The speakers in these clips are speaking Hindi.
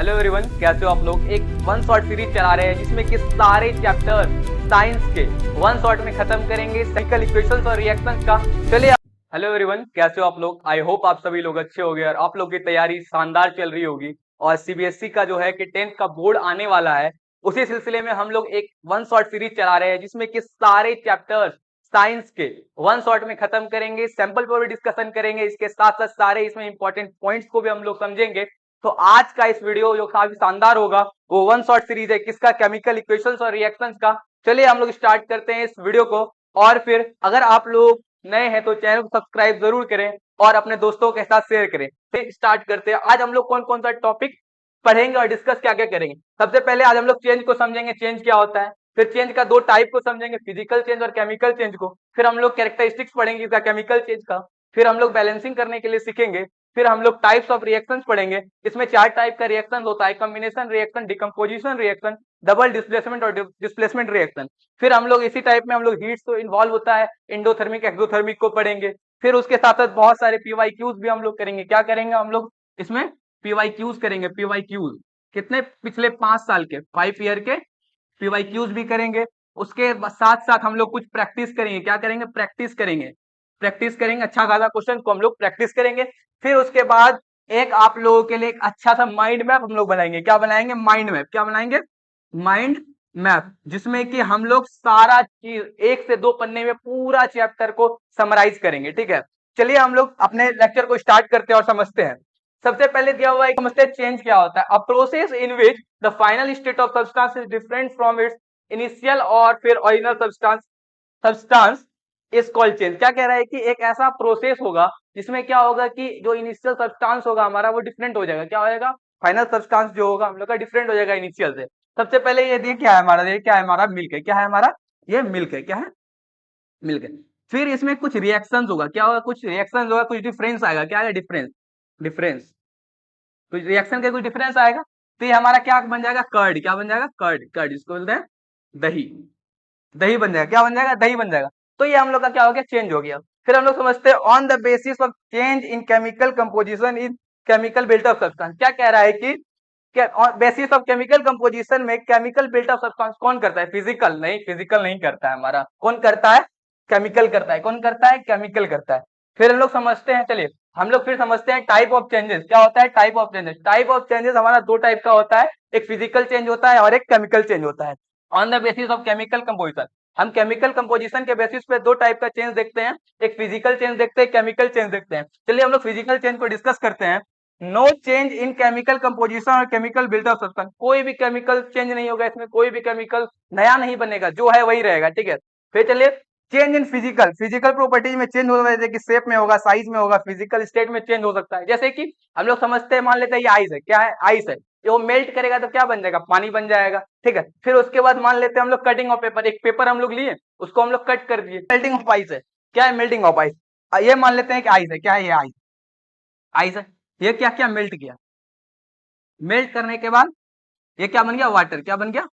हेलो एवरीवन, कैसे हो आप लोग। एक वन शॉट सीरीज चला रहे हैं जिसमें कि सारे चैप्टर साइंस के वन शॉट में खत्म करेंगे केमिकल इक्वेशंस और रिएक्शंस का। चलिए। हेलो एवरीवन, कैसे हो आप लोग। आई होप आप सभी लोग अच्छे होंगे और आप लोग की तैयारी शानदार चल रही होगी। और सीबीएसई का जो है कि 10th का बोर्ड आने वाला है, उसी सिलसिले में हम लोग एक वन शॉट सीरीज चला रहे हैं जिसमें कि सारे चैप्टर्स साइंस के वन शॉट में खत्म करेंगे, सैंपल पर भी डिस्कशन करेंगे, इसके साथ साथ सारे इसमें इंपॉर्टेंट पॉइंट्स को भी हम लोग समझेंगे। तो आज का इस वीडियो जो काफी शानदार होगा वो वन शॉट सीरीज है किसका, केमिकल इक्वेशंस और रिएक्शंस का। चलिए हम लोग स्टार्ट करते हैं इस वीडियो को। और फिर अगर आप लोग नए हैं तो चैनल को सब्सक्राइब जरूर करें और अपने दोस्तों के साथ शेयर करें। फिर स्टार्ट करते हैं। आज हम लोग कौन कौन सा टॉपिक पढ़ेंगे और डिस्कस क्या क्या करेंगे। सबसे पहले आज हम लोग चेंज को समझेंगे, चेंज क्या होता है। फिर चेंज का दो टाइप को समझेंगे, फिजिकल चेंज और केमिकल चेंज को। फिर हम लोग कैरेक्टरिस्टिक्स पढ़ेंगे इसका, केमिकल चेंज का। फिर हम लोग बैलेंसिंग करने के लिए सीखेंगे। फिर हम लोग टाइप्स ऑफ रिएक्शंस पढ़ेंगे। इसमें 4 टाइप का रिएक्शन होता है, combination reaction, decomposition reaction, double displacement और डिस्प्लेसमेंट रिएक्शन। फिर हम लोग इसी टाइप में हम लोग हीट तो इन्वॉल्व होता है, इंडोथर्मिक एक्सोथर्मिक को पढ़ेंगे। फिर उसके साथ साथ बहुत सारे पीवाईक्यूज भी हम लोग करेंगे। क्या करेंगे हम लोग इसमें, पीवाईक्यूज करेंगे। पीवाईक्यूज कितने, पिछले 5 साल के 5 ईयर के पीवाईक्यूज भी करेंगे। उसके साथ साथ हम लोग कुछ प्रैक्टिस करेंगे। क्या करेंगे, प्रैक्टिस करेंगे। प्रैक्टिस करेंगे, अच्छा खासा क्वेश्चन को हम लोग प्रैक्टिस करेंगे। फिर उसके बाद एक आप लोगों के लिए एक अच्छा सा माइंड मैप हम लोग बनाएंगे। क्या बनाएंगे, माइंड मैप। क्या बनाएंगे, माइंड मैप, जिसमें कि हम लोग सारा चीज 1 से 2 पन्ने में पूरा चैप्टर को समराइज करेंगे। ठीक है, चलिए हम लोग अपने लेक्चर को स्टार्ट करते हैं और समझते हैं। सबसे पहले दिया हुआ है, समझते हैं चेंज क्या होता है। A process in which the final state of substance is different from its initial और फिर original substance is called change. क्या कह रहा है कि एक ऐसा प्रोसेस होगा जिसमें क्या होगा कि जो इनिशियल सब्सटेंस होगा हमारा वो डिफरेंट हो जाएगा। क्या हो जाएगा, फाइनल सब्सटेंस जो होगा हम लोग का डिफरेंट हो जाएगा इनिशियल से। सबसे पहले ये देखिए क्या है हमारा, ये क्या है हमारा, मिल्क है। क्या है हमारा, ये मिल्क है। क्या है, मिल्क है। फिर इसमें कुछ रिएक्शंस होगा। क्या होगा, कुछ रिएक्शंस होगा, कुछ डिफरेंस आएगा। क्या आएगा, डिफरेंस। डिफरेंस, कुछ रिएक्शन के कुछ डिफरेंस आएगा। तो ये हमारा क्या बन जाएगा, कर्ड। क्या बन जाएगा, कर्ड। कर्ड इसको बोलते हैं दही। दही बन जाएगा। क्या बन जाएगा, दही बन जाएगा। तो ये हम लोग का क्या हो गया, चेंज हो गया। फिर हम लोग समझते हैं on the basis of change in chemical composition in chemical built up substance. क्या कह रहा है कि बेसिस ऑफ केमिकल कंपोजिशन में केमिकल बिल्टअप सब्सटेंस कौन करता है, फिजिकल नहीं, फिजिकल नहीं करता है हमारा। कौन करता है, केमिकल करता है। कौन करता है, केमिकल करता है। फिर हम लोग समझते हैं, चलिए हम लोग फिर समझते हैं टाइप ऑफ चेंजेस। क्या होता है, type of changes. Type of changes हमारा 2 टाइप का होता है, एक फिजिकल चेंज होता है और एक केमिकल चेंज होता है। On the basis of chemical composition, हम केमिकल कंपोजिशन के बेसिस पे 2 टाइप का चेंज देखते हैं, एक फिजिकल चेंज देखते हैं, केमिकल चेंज देखते हैं। चलिए हम लोग फिजिकल चेंज को डिस्कस करते हैं। No change in chemical composition और केमिकल बिल्टअप सब्सटेंस। कोई भी केमिकल चेंज नहीं होगा इसमें, कोई भी केमिकल नया नहीं बनेगा, जो है वही रहेगा। ठीक है, फिर चलिए change in physical, physical properties में चेंज हो सकता है, जैसे कि शेप में होगा, साइज में होगा, फिजिकल स्टेट में चेंज हो सकता है। जैसे कि हम लोग समझते हैं, मान लेते हैं ये आइस है। क्या है, आइस है। ये वो मेल्ट करेगा तो क्या बन जाएगा, पानी बन जाएगा। ठीक है, फिर उसके बाद मान लेते हैं हम लोग कटिंग ऑफ पेपर, एक पेपर हम लोग लिए, उसको हम लोग कट कर दिए, मेल्टिंग ऑफ आइस है। क्या है, मेल्टिंग ऑफ आइस। ये मान लेते हैं कि आइस है। क्या है, ये आइस, आइस है। ये क्या क्या मेल्ट किया, मेल्ट करने के बाद ये क्या बन गया, वाटर। क्या बन गया,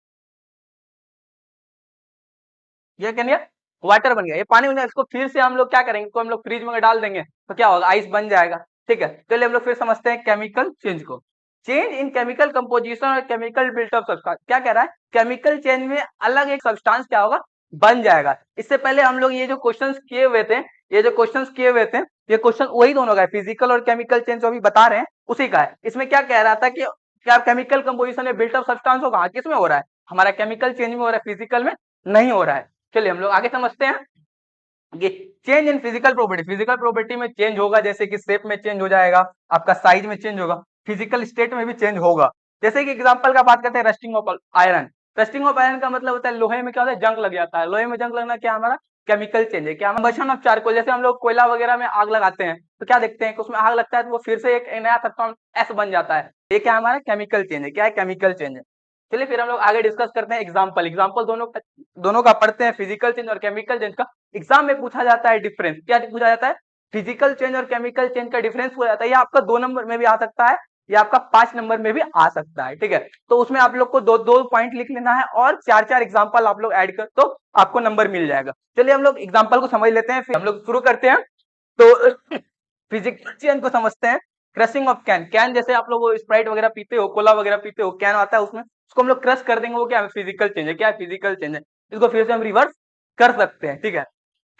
ये क्या बन गया, वाटर बन गया, ये पानी बन गया। इसको फिर से हम लोग क्या करेंगे, इसको हम लोग फ्रिज में डाल देंगे तो क्या होगा, आइस बन जाएगा। ठीक है, चलिए हम लोग फिर समझते हैं केमिकल चेंज को। चेंज इन केमिकल कंपोजिशन और केमिकल बिल्टअप सब्सटेंस। क्या कह रहा है, केमिकल चेंज में अलग एक सब्सटेंस क्या होगा, बन जाएगा। इससे पहले हम लोग ये जो क्वेश्चंस किए हुए थे, ये जो क्वेश्चंस किए हुए थे, ये क्वेश्चन वही दोनों का है, फिजिकल और केमिकल चेंज जो अभी बता रहे हैं उसी का है। इसमें क्या कह रहा था कि क्या केमिकल कंपोजिशन में बिल्टअप सब्सटेंस होगा, किसमें हो रहा है, हमारा केमिकल चेंज में हो रहा है, फिजिकल में नहीं हो रहा है। चलिए हम लोग आगे समझते हैं। ये change in physical property, physical property में चेंज होगा, जैसे कि शेप में चेंज हो जाएगा, आपका साइज में चेंज होगा, फिजिकल स्टेट में भी चेंज होगा। जैसे कि एग्जांपल का बात करते हैं, rusting of iron. Rusting of iron का मतलब होता है लोहे में क्या होता है, जंग लग जाता है। लोहे में जंग लगना क्या हमारा, केमिकल चेंज है। क्या, कंबशन ऑफ चारकोल, जैसे हम लोग कोयला वगैरह में आग लगाते हैं तो क्या देखते हैं कि उसमें आग लगता है तो वो फिर से एक नया सब्सटेंस एस बन जाता है। ये क्या हमारा केमिकल चेंज है। क्या है, केमिकल चेंज है। चलिए फिर हम लोग आगे डिस्कस करते हैं एग्जाम्पल। एग्जाम्पल दोनों का पढ़ते हैं, फिजिकल चेंज और केमिकल चेंज का। एग्जाम में पूछा जाता है डिफरेंस, क्या पूछा जाता है, फिजिकल चेंज और केमिकल चेंज का डिफरेंस पूछा जाता है। ये आपका 2 नंबर में भी आ सकता है, या आपका 5 नंबर में भी आ सकता है। ठीक है, तो उसमें आप लोग को 2-2 पॉइंट लिख लेना है और 4-4 एग्जाम्पल आप लोग ऐड कर तो आपको नंबर मिल जाएगा। चलिए हम लोग एग्जाम्पल को समझ लेते हैं, फिर हम लोग शुरू करते हैं। तो फिजिकल चेंज को समझते हैं। क्रशिंग ऑफ कैन, कैन जैसे आप लोग स्प्राइट वगैरह पीते हो, कोला वगैरह पीते हो, कैन आता है उसमें, उसको हम लोग क्रश कर देंगे, वो क्या है, फिजिकल चेंज है। क्या है, फिजिकल चेंज है। इसको फिर से हम रिवर्स कर सकते हैं, ठीक है।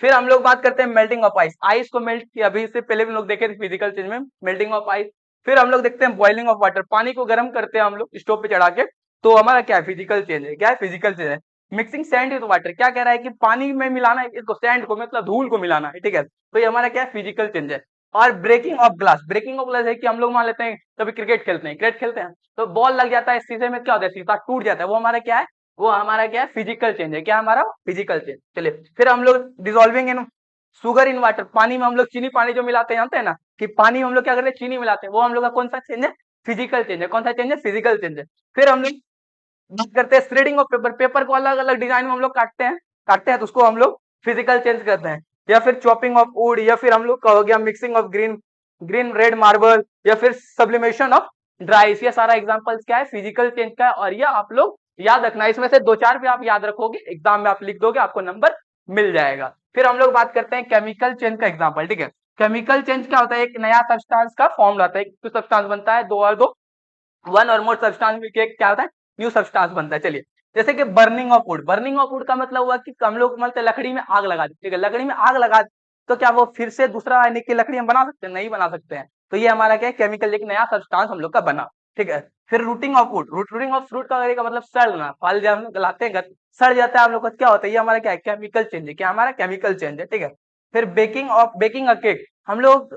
फिर हम लोग बात करते हैं मेल्टिंग ऑफ आइस, आइस को मेल्ट किया, अभी इससे पहले भी लोग देखे थे फिजिकल चेंज में, मेल्टिंग ऑफ आइस। फिर हम लोग देखते हैं बॉइलिंग ऑफ वाटर, पानी को गर्म करते हैं हम लोग स्टोव पे चढ़ा के, तो हमारा क्या है, फिजिकल चेंज है। क्या है, फिजिकल चेंज है। मिक्सिंग सैंड विद वाटर, क्या कह रहा है कि पानी में मिलाना है इसको, सैंड को मतलब धूल को मिलाना है, ठीक है, तो ये हमारा क्या है, फिजिकल चेंज है। और breaking of glass, breaking of glass है कि हम लोग मान लेते हैं कभी क्रिकेट खेलते हैं, क्रिकेट खेलते हैं तो बॉल लग जाता है शीशे में, क्या होता है, शीशा टूट जाता है, वो हमारा क्या है, वो हमारा क्या है, फिजिकल चेंज है। क्या हमारा, फिजिकल चेंज। चलिए फिर हम लोग dissolving in sugar in water, पानी में हम लोग चीनी पानी जो मिलाते हैं, जानते हैं ना कि पानी में हम लोग क्या करते हैं, चीनी मिलाते हैं, वो हम लोग का कौन सा चेंज है, फिजिकल चेंज है। कौन सा चेंज है, फिजिकल चेंज है। फिर हम लोग बात करते हैं श्रेडिंग ऑफ पेपर, पेपर को अलग अलग डिजाइन में हम लोग काटते हैं तो उसको हम लोग फिजिकल चेंज करते हैं। या फिर चॉपिंग ऑफ वुड, या फिर हम लोग का हो गया mixing of green green red marble, या फिर सब्लिमेशन ऑफ ड्राइस, ये सारा एग्जांपल्स क्या है, फिजिकल चेंज का है। और ये आप लोग याद रखना, इसमें से 2-4 भी आप याद रखोगे, एग्जाम में आप लिख दोगे, आपको नंबर मिल जाएगा। फिर हम लोग बात करते हैं केमिकल चेंज का एग्जाम्पल, ठीक है। केमिकल चेंज क्या होता है, एक नया सब्सटेंस का फॉर्म लाता है, एक सब्सटेंस बनता है, दो और दो, वन और मोर सब्सटेंस मिलकर एक क्या होता है, न्यू सब्सटेंस बनता है। चलिए जैसे कि burning of would, burning of would का मतलब हुआ कि हम लोग मतलब लकड़ी में आग लगा दी, ठीक है, लकड़ी में आग लगा दी, तो क्या वो फिर से दूसरा यानी कि लकड़ी हम बना सकते हैं, नहीं बना सकते हैं। तो ये हमारा क्या है, केमिकल, एक नया सब्सटेंस हम लोग का बना, ठीक है। फिर routing of would, routing of fruit का मतलब सड़ना, फल जब हम लोग गलाते हैं सड़ जाता है हम लोग का, क्या होता है, ये हमारा क्या है, केमिकल चेंज है। क्या हमारा, केमिकल चेंज है, ठीक है। फिर बेकिंग अ केक, हम लोग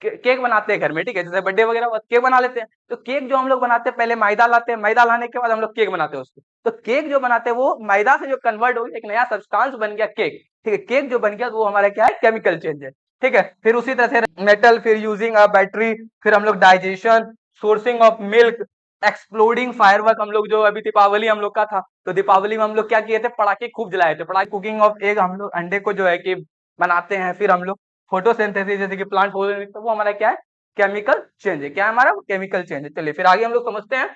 केक बनाते हैं घर में, ठीक है, जैसे बर्थडे वगैरह केक बना लेते हैं, तो केक जो हम लोग बनाते हैं पहले मैदा लाते हैं, मैदा लाने के बाद हम लोग केक बनाते हैं उसको, तो केक जो बनाते हैं वो मैदा से जो कन्वर्ट हो गया, एक नया सब्सटेंस बन गया केक, ठीक है, केक जो बन गया तो वो हमारा क्या है, केमिकल चेंज है, ठीक है। फिर उसी तरह से मेटल, फिर यूजिंग अ बैटरी, फिर हम लोग digestion, sourcing of milk, exploding firework, हम लोग जो अभी दीपावली हम लोग का था, तो दीपावली में हम लोग क्या किए थे, पटाखे खूब जलाए थे, पटाखे, कुकिंग ऑफ एग, हम लोग अंडे को जो है कि बनाते हैं, फिर हम लोग फोटोसिंथेसिस जैसे कि प्लांट फोटोसिंथेसिस, तो वो हमारा क्या है, केमिकल चेंज है। क्या है हमारा, केमिकल चेंज है। चलिए फिर आगे हम लोग समझते हैं,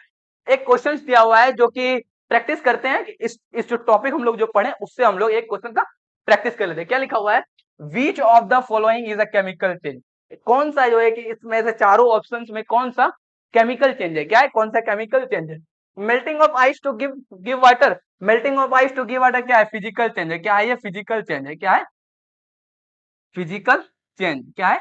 एक क्वेश्चन दिया हुआ है जो कि प्रैक्टिस करते हैं कि इस जो टॉपिक हम लोग जो पढ़े उससे हम लोग एक क्वेश्चन का प्रैक्टिस कर लेते हैं। क्या लिखा हुआ है, which of the following is a chemical change, कौन सा जो है कि इसमें से चारों ऑप्शंस में कौन सा केमिकल चेंज है, क्या है, कौन सा केमिकल चेंज है। Melting of ice to give water, melting of ice to give water क्या है, फिजिकल चेंज है। क्या है, ये फिजिकल चेंज है। क्या है, फिजिकल चेंज। क्या है,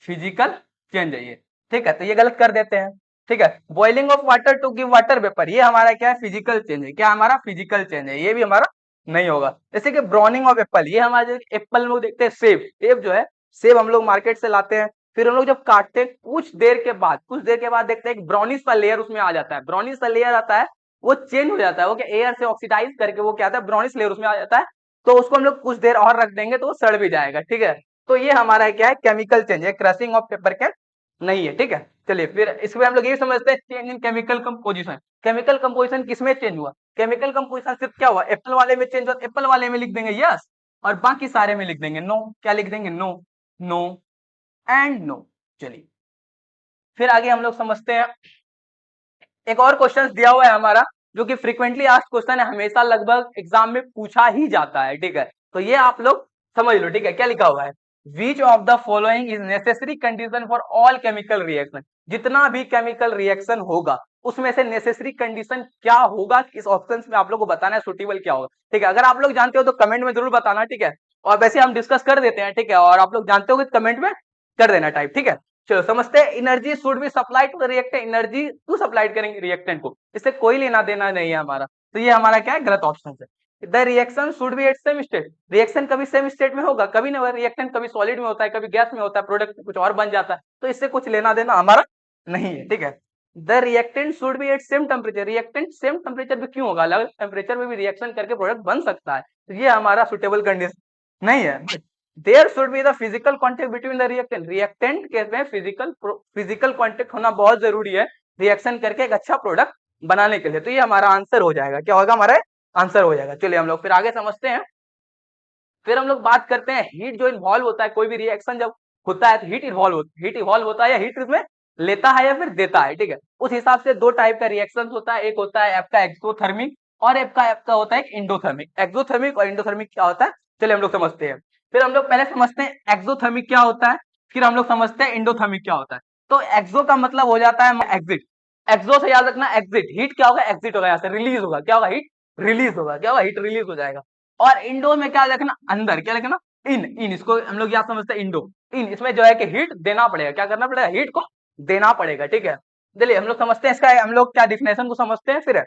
फिजिकल चेंज है ये, ठीक है, तो ये गलत कर देते हैं, ठीक है। Boiling of water to give water vapour, ये हमारा क्या है, फिजिकल चेंज है। क्या हमारा, फिजिकल चेंज है, ये भी हमारा नहीं होगा। जैसे कि ब्राउनिंग ऑफ एप्पल, ये हमारे एप्पल में लोग देखते हैं, सेब, सेब जो है, सेब हम लोग मार्केट से लाते हैं, फिर हम लोग जब काटते हैं कुछ देर के बाद देखते हैं ब्राउनिश का लेयर उसमें आ जाता है, ब्राउनिश का लेयर आता है, वो चेंज हो जाता है, वो क्या एयर से ऑक्सीडाइज करके वो क्या आता है, ब्राउनिश लेयर उसमें आ जाता है, तो उसको हम लोग कुछ देर और रख देंगे तो वो सड़ भी जाएगा, ठीक है। तो ये हमारा क्या है, केमिकल चेंज है, क्रशिंग ऑफ पेपर कैन नहीं है, ठीक है। चलिए फिर इसमें हम लोग ये समझते हैं, change in chemical composition, chemical composition किसमें चेंज हुआ, केमिकल कंपोजिशन सिर्फ क्या हुआ, एप्पल वाले में चेंज हुआ, एप्पल वाले में लिख देंगे यस, और बाकी सारे में लिख देंगे नो। क्या लिख देंगे, नो, नो एंड नो। चलिए फिर आगे हम लोग समझते हैं, एक और क्वेश्चन दिया हुआ है हमारा जो कि फ्रीक्वेंटली आस्क्ड क्वेश्चन है, हमेशा लगभग एग्जाम में पूछा ही जाता है, ठीक है, तो ये आप लोग समझ लो, ठीक है। क्या लिखा हुआ है, which of the following is necessary condition for all chemical reaction, जितना भी केमिकल रिएक्शन होगा उसमें से नेसेसरी कंडीशन क्या होगा, इस ऑप्शन में आप लोग को बताना है सुटेबल क्या होगा, ठीक है। अगर आप लोग जानते हो तो कमेंट में जरूर बताना, ठीक है, और वैसे हम डिस्कस कर देते हैं, ठीक है, और आप लोग जानते हो कमेंट में कर देना टाइप, ठीक है। चलो समझते हैं, energy should be supply to the reactant, energy to supply करेंगे रिएक्टेंट को, इससे कोई लेना देना नहीं है हमारा, तो ये हमारा क्या है, गलत ऑप्शन है। The reaction should be at same state, reaction कभी सेम स्टेट में होगा, कभी नहीं होगा, रिएक्टेंट कभी सॉलिड में होता है, कभी गैस में होता है, प्रोडक्ट कुछ और बन जाता है, तो इससे कुछ लेना देना हमारा नहीं है, ठीक है। The reactant should be at same temperature, reactant same temperature पे क्यों होगा, अलग टेम्परेचर में भी रिएक्शन करके प्रोडक्ट बन सकता है, तो ये हमारा सुटेबल कंडीशन नहीं है। There should be the physical contact between the reactant, reactant के में फिजिकल कॉन्टेक्ट होना बहुत जरूरी है रिएक्शन करके एक अच्छा प्रोडक्ट बनाने के लिए, तो ये हमारा आंसर हो जाएगा। क्या होगा, हमारा आंसर हो जाएगा। चलिए हम लोग फिर आगे समझते हैं, फिर हम लोग बात करते हैं हीट जो इन्वॉल्व होता है, कोई भी रिएक्शन जब होता है तो हीट इन्वॉल्व होता है या हीट इसमें लेता है या फिर देता है, ठीक है। उस हिसाब से दो टाइप का रिएक्शन होता है, एक होता है आपका एक्सोथर्मिक और आपका होता है इंडोथर्मिक। एक्सोथर्मिक और इंडोथर्मिक क्या होता है, चलिए हम लोग समझते हैं। फिर हम लोग पहले समझते हैं एक्सोथर्मिक क्या होता है, फिर हम लोग समझते हैं इंडोथर्मिक क्या होता है। तो एक्सो का मतलब हो जाता है एग्जिट। एक्सो से याद रखना एग्जिट, हीट क्या होगा, एग्जिट होगा, यहाँ से रिलीज होगा, क्या होगा, हीट रिलीज होगा, क्या होगा, हीट रिलीज हो जाएगा। और इंडो में क्या लिखना, अंदर, क्या लिखना, इन, इन, इसको हम लोग क्या समझते हैं, इंडो, इन, इसमें जो है कि हीट देना पड़ेगा, क्या करना पड़ेगा, हीट को देना पड़ेगा, ठीक है। चलिए हम लोग समझते हैं इसका, हम लोग क्या डिफिनेशन को समझते हैं, फिर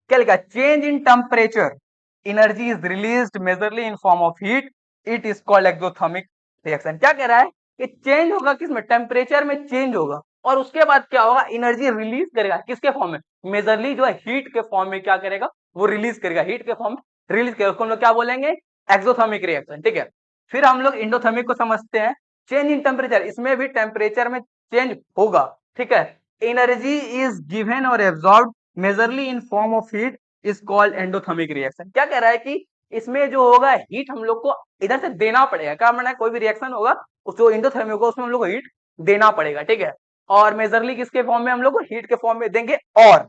क्या लिखा, change in temperature, energy is released majorly in form of heat, it is called exothermic reaction. क्या कह रहा है कि चेंज होगा किसमें, टेम्परेचर में चेंज होगा, और उसके बाद क्या होगा, एनर्जी रिलीज करेगा, किसके फॉर्म में, मेजरली जो है हीट के फॉर्म में क्या करेगा, वो रिलीज करेगा, हीट के फॉर्म में रिलीज करेगा, उसको हम लोग क्या बोलेंगे, एक्सोथर्मिक रिएक्शन, ठीक है। फिर हम लोग इंडोथर्मिक को समझते हैं, चेंज इन टेम्परेचर, इसमें भी टेम्परेचर में चेंज होगा, ठीक है। एनर्जी इज गिवन और absorb majorly in form of heat is called endothermic reaction. क्या कह रहा है कि इसमें जो होगा हीट हम लोग को इधर से देना पड़ेगा, क्या माना है, कोई भी रिएक्शन होगा उस जो इंडोथर्मिक होगा उसमें हम लोग को हीट देना पड़ेगा, ठीक है। और मेजरली किसके फॉर्म में, हम लोग को हीट के फॉर्म में देंगे, और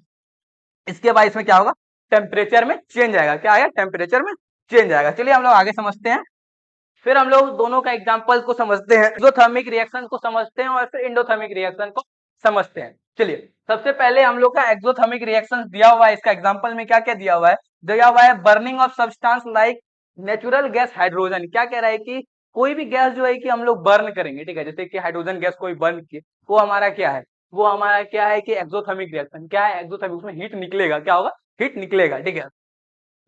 इसके बाद इसमें क्या होगा, टेम्परेचर में चेंज आएगा, क्या आएगा, टेम्परेचर में चेंज आएगा। चलिए हम लोग आगे समझते हैं, फिर हम लोग दोनों का एग्जांपल को समझते हैं, एक्सोथर्मिक रिएक्शन को समझते हैं और फिर इंडोथर्मिक रिएक्शन को समझते हैं। चलिए सबसे पहले हम लोग का एक्सोथर्मिक रिएक्शन दिया हुआ है, इसका एग्जांपल में क्या क्या दिया हुआ है, दिया हुआ है burning of substance like natural gas hydrogen. क्या कह रहा है कि कोई भी गैस जो है कि हम लोग बर्न करेंगे, ठीक है, जैसे कि हाइड्रोजन गैस कोई बर्न किए, वो हमारा क्या है, वो हमारा क्या है कि एक्सोथर्मिक रिएक्शन, क्या है एक्सोथर्मिक, उसमें हीट निकलेगा, क्या होगा, हीट निकलेगा, ठीक है।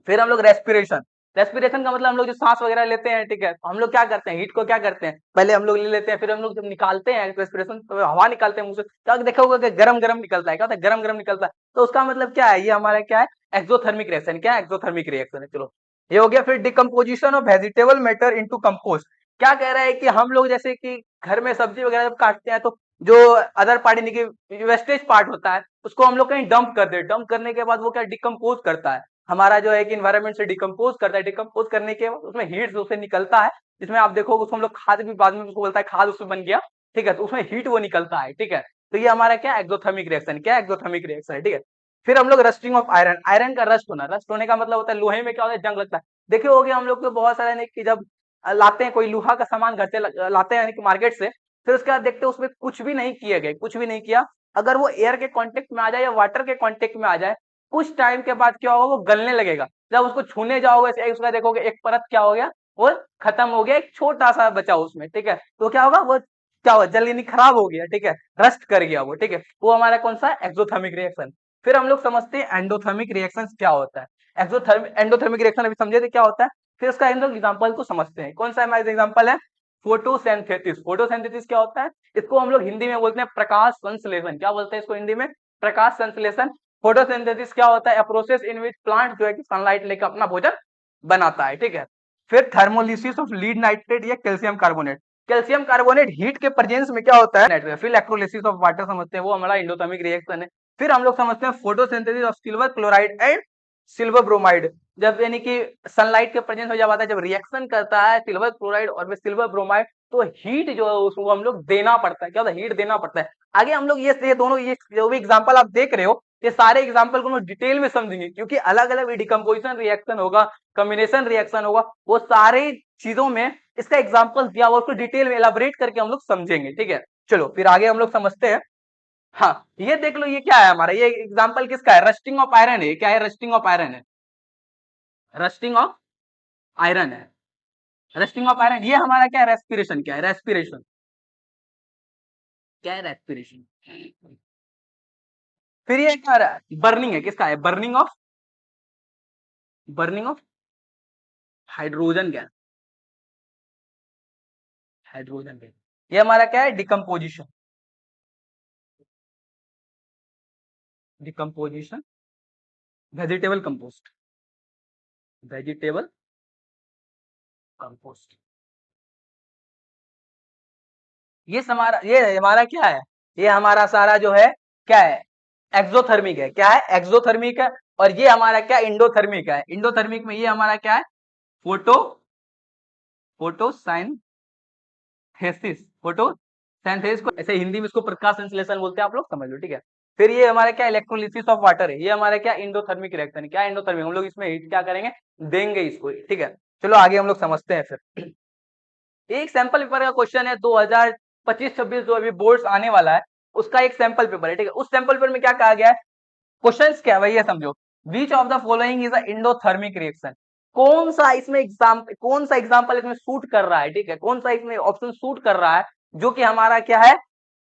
फिर हम लोग रेस्पिरेशन, रेस्पिरेशन का मतलब हम लोग जो सांस वगैरह लेते हैं, ठीक है, हम लोग क्या करते हैं, हीट को क्या करते हैं, पहले हम लोग ले लेते हैं, फिर हम लोग जब निकालते हैं रेस्पिरेशन, तो हवा निकालते हैं मुंह से, तो देखा होगा कि गरम गरम निकलता है, क्या होता है, गरम गरम निकलता है, तो उसका मतलब क्या है, ये हमारा क्या है, एक्सोथर्मिक रिएक्शन, क्या है, एक्सोथर्मिक रिएक्शन है। चलो ये हो गया। फिर decomposition of vegetable matter into compost. क्या कह रहा है कि हम लोग जैसे कि घर में सब्जी वगैरह जब काटते हैं, तो जो अदर पार्ट यानी कि वेस्टेज पार्ट होता है उसको हम लोग कहीं डंप कर दे, डंप करने के बाद वो क्या डिकम्पोज करता है, हमारा जो है कि इन्वायरमेंट से डिकम्पोज करता है, डिकम्पोज करने के बाद उसमें हीट उसे निकलता है, जिसमें आप देखो उसको हम लोग खाद भी बाद में उसको बोलता है, खाद उसमें बन गया, ठीक है, तो उसमें हीट वो निकलता है, ठीक है। तो ये हमारा क्या एक्सोथर्मिक रिएक्शन, क्या एक्सोथर्मिक रिएक्शन है, ठीक है। फिर हम लोग रस्टिंग ऑफ आयरन, आयरन का रस्ट होना, रस्ट होने का मतलब होता है लोहे में क्या होता है, जंग लगता है। देखे होगे हम लोग को बहुत सारे कि जब लाते हैं कोई लोहा का सामान घर से लाते हैं मार्केट से, फिर उसके बाद देखते हैं उसमें कुछ भी नहीं किए गए, कुछ भी नहीं किया, अगर वो एयर के कांटेक्ट में आ जाए या वाटर के कांटेक्ट में आ जाए, कुछ टाइम के बाद क्या होगा, वो गलने लगेगा। जब उसको छूने जाओगे उसका देखोगे एक परत क्या हो गया, वो खत्म हो गया, एक छोटा सा बचा उसमें, ठीक है, तो क्या होगा, वो क्या होगा, जल्दी नहीं खराब हो गया, ठीक है, रस्ट कर गया वो, ठीक है, वो हमारा कौन सा एक्सोथर्मिक रिएक्शन। फिर हम लोग समझते हैं एंडोथर्मिक रिएक्शन क्या होता है, एंडोथर्मिक रिएक्शन अभी समझे थे क्या होता है, फिर उसका हम लोग एग्जाम्पल को समझते हैं, कौन सा हमारा एग्जाम्पल है, फोटोसिंथेसिस। फोटोसिंथेसिस क्या होता है, इसको हम लोग हिंदी में बोलते हैं प्रकाश संश्लेषण, क्या बोलते हैं इसको हिंदी में, प्रकाश संश्लेषण। फोटोसिंथेसिस क्या होता है, प्रोसेस इन विच प्लांट जो है कि सनलाइट लेकर अपना भोजन बनाता है, ठीक है। फिर थर्मोलिसिस ऑफ लीड नाइट्रेट या calcium carbonate, calcium carbonate heat के प्रेजेंस में क्या होता है, फिर इलेक्ट्रोलिसिस ऑफ वाटर समझते हैं, वो हमारा इंडोथर्मिक रिएक्शन है। फिर हम लोग समझते हैं photosynthesis of silver chloride and silver bromide, जब यानी कि सनलाइट के प्रेजेंस में जब आता है, जब रिएक्शन करता है सिल्वर क्लोराइड और सिल्वर ब्रोमाइड, तो हीट जो है उसको हम लोग देना पड़ता है, क्या होता है, हीट देना पड़ता है। आगे हम लोग ये दोनों ये जो भी एग्जांपल आप देख रहे हो, ये सारे एग्जांपल को हम डिटेल में समझेंगे, क्योंकि अलग अलग डिकम्पोजिशन रिएक्शन होगा, कॉम्बिनेशन रिएक्शन होगा, वो सारे चीजों में इसका एग्जांपल दिया हुआ, उसको डिटेल में एलाबोरेट करके हम लोग समझेंगे, ठीक है। चलो फिर आगे हम लोग समझते हैं। हाँ ये देख लो, ये क्या है हमारा, ये एग्जांपल किसका है, रस्टिंग ऑफ आयरन है, क्या है, रस्टिंग ऑफ आयरन है, रस्टिंग ऑफ आयरन है, रस्टिंग ऑफ आयरन। ये हमारा क्या है, रेस्पिरेशन, क्या है, रेस्पिरेशन, क्या है, रेस्पिरेशन। फिर ये क्या बर्निंग है, किसका है, burning of hydrogen gas, hydrogen gas. ये हमारा क्या है, decomposition, decomposition, vegetable compost, vegetable compost. ये हमारा क्या है, ये हमारा सारा जो है क्या है, एक्सोथर्मिक है, क्या है, एक्सोथर्मिक है। और ये हमारा क्या, इंडोथर्मिक है, इंडोथर्मिक में ये हमारा क्या है, फोटो फोटोसाइंथेसिस, फोटोसिंथेसिस को ऐसे हिंदी में इसको प्रकाश संश्लेषण बोलते हैं, आप लोग समझ लो, ठीक है। फिर ये हमारा क्या, इलेक्ट्रोलिसिस ऑफ वाटर है, ये हमारा क्या, इंडोथर्मिक रिएक्शन है, क्या इंडोथर्मिक, हम लोग इसमें हीट क्या करेंगे, देंगे इसको, ठीक है। चलो आगे हम लोग समझते हैं। फिर एक सैंपल पेपर का क्वेश्चन है 2025-26 जो अभी बोर्ड्स आने वाला है, उसका एक सैंपल पेपर है, ठीक है। उस सैंपल पेपर में क्या कहा गया है, क्वेश्चंस क्या है वही है, समझो। Which of the following is a endothermic reaction, कौन सा एग्जांपल इसमें सूट कर रहा है, ठीक है, कौन सा इसमें ऑप्शन सूट कर रहा है जो कि हमारा क्या है,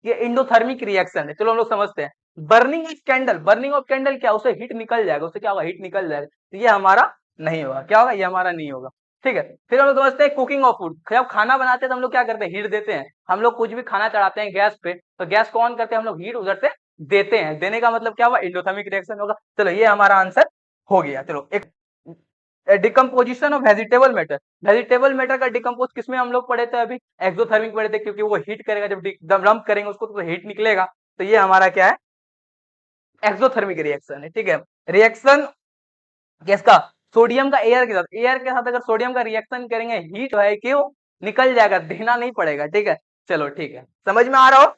ये इंडोथर्मिक रिएक्शन है। चलो हम लोग समझते हैं। Burning of candle, burning of candle क्या, उसे हीट निकल जाएगा, उससे क्या होगा, हीट निकल जाएगा, तो ये हमारा नहीं होगा, क्या होगा, ये हमारा नहीं होगा, ठीक है। फिर हम लोग समझते हैं कुकिंग ऑफ फूड, जब खाना बनाते हैं तो हम लोग क्या करते हैं, हीट देते हैं। हम लोग कुछ भी खाना चढ़ाते हैं गैस पे, तो गैस को ऑन करते हैं, हम लोग हीट उधर से देते हैं, देने का मतलब क्या हुआ, इंडोथर्मिक रिएक्शन होगा। चलो ये हमारा आंसर हो गया। चलो एक decomposition of vegetable matter, vegetable matter का डिकम्पोज किसमें हम लोग पढ़े थे अभी, एक्सोथर्मिक पढ़े थे, क्योंकि वो हीट करेगा, जब डंप करेंगे उसको तो हीट निकलेगा, तो ये हमारा क्या है, एक्सोथर्मिक रिएक्शन है, ठीक है। रिएक्शन किसका, सोडियम का एयर के साथ, एयर के साथ अगर सोडियम का रिएक्शन करेंगे, हीट है क्यों निकल जाएगा, देना नहीं पड़ेगा, ठीक है। चलो ठीक है, समझ में आ रहा हो।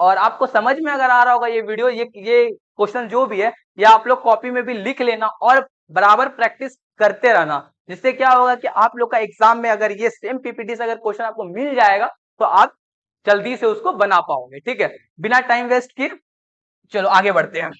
और आपको समझ में अगर आ रहा होगा ये वीडियो, ये क्वेश्चन जो भी है, ये आप लोग कॉपी में भी लिख लेना और बराबर प्रैक्टिस करते रहना, जिससे क्या होगा कि आप लोग का एग्जाम में अगर ये सेम पीपीटी से अगर क्वेश्चन आपको मिल जाएगा तो आप जल्दी से उसको बना पाओगे, ठीक है, बिना टाइम वेस्ट किए। चलो आगे बढ़ते हैं।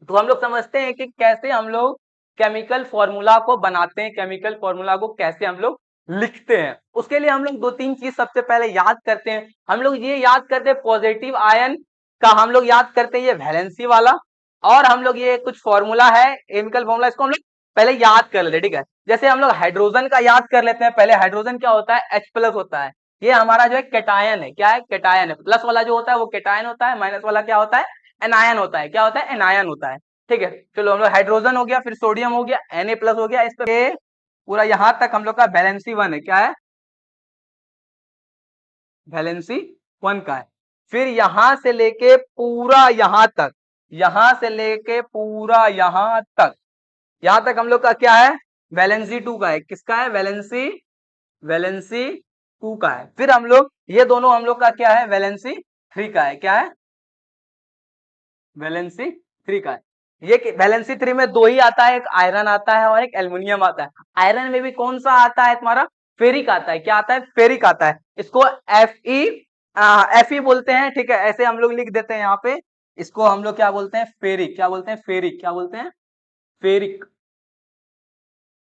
तो हम लोग समझते हैं कि कैसे हम लोग केमिकल फॉर्मूला को बनाते हैं, केमिकल फॉर्मूला को कैसे हम लोग लिखते हैं। उसके लिए हम लोग दो तीन चीज सबसे पहले याद करते हैं। हम लोग ये याद करते हैं पॉजिटिव आयन का, हम लोग याद करते हैं ये वैलेंसी वाला, और हम लोग ये कुछ फॉर्मूला है केमिकल फॉर्मूला, इसको हम लोग पहले याद कर लेते हैं, ठीक है। जैसे हम लोग हाइड्रोजन का याद कर लेते हैं पहले। हाइड्रोजन क्या होता है, H प्लस होता है, ये हमारा जो है कैटायन है, क्या है, कैटायन है। प्लस वाला जो होता है वो कैटायन होता है, माइनस वाला क्या होता है, एनायन होता है, क्या होता है, एनायन होता है, ठीक है। चलो हम लोग हाइड्रोजन हो गया, फिर सोडियम हो गया, Na प्लस हो गया, इस पे पूरा यहां तक हम लोग का वैलेंसी 1 है, क्या है, वैलेंसी 1 का है। फिर यहां से लेके पूरा यहां तक, यहां से लेके पूरा यहां तक हम लोग का क्या है, वैलेंसी 2 का है। किसका है, वैलेंसी वैलेंसी 2 का है। फिर हम लोग ये दोनों हम लोग का क्या है, वैलेंसी 3 का है, क्या है, वैलेंसी 3 का है। ये वैलेंसी 3 में दो ही आता है, एक आयरन आता है और एक एल्युमिनियम आता है। आयरन में भी कौन सा आता है तुम्हारा, फेरिक आता है, क्या आता है, फेरिक आता है। इसको एफ ई बोलते हैं, ठीक है, ऐसे हम लोग लिख देते हैं यहाँ पे। इसको हम लोग क्या बोलते हैं, फेरिक, क्या बोलते हैं, फेरिक, क्या बोलते हैं, फेरिक,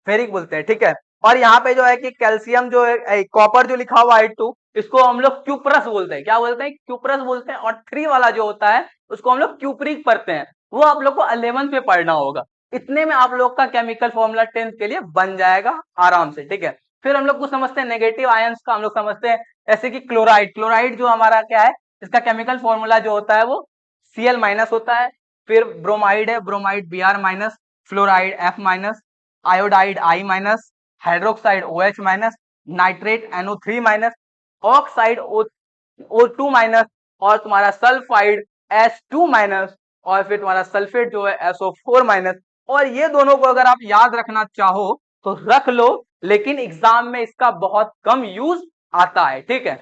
फेरिक बोलते हैं, ठीक है। और यहाँ पे जो है कि कैल्शियम जो है, कॉपर जो लिखा हुआ है 2, इसको हम लोग क्यूप्रस बोलते हैं, क्या बोलते हैं, क्यूप्रस बोलते हैं। और 3 वाला जो होता है उसको हम लोग क्यूप्रिक पढ़ते हैं, वो आप लोग को 11th में पढ़ना होगा। इतने में आप लोग का केमिकल फॉर्मूला 10th के लिए बन जाएगा आराम से, ठीक है। फिर हम लोग को समझते हैं नेगेटिव आयंस का, हम लोग समझते हैं जैसे कि क्लोराइड, क्लोराइड जो हमारा क्या है, इसका केमिकल फॉर्मूला जो होता है वो Cl माइनस होता है। फिर ब्रोमाइड है, bromide Br minus, fluoride F minus, iodide I minus, hydroxide OH minus, nitrate NO3 minus, oxide O2 minus, और तुम्हारा सल्फाइड S2 माइनस, और फिर तुम्हारा सल्फेट जो है SO4 माइनस। और ये दोनों को अगर आप याद रखना चाहो तो रख लो, लेकिन एग्जाम में इसका बहुत कम यूज आता है, ठीक है।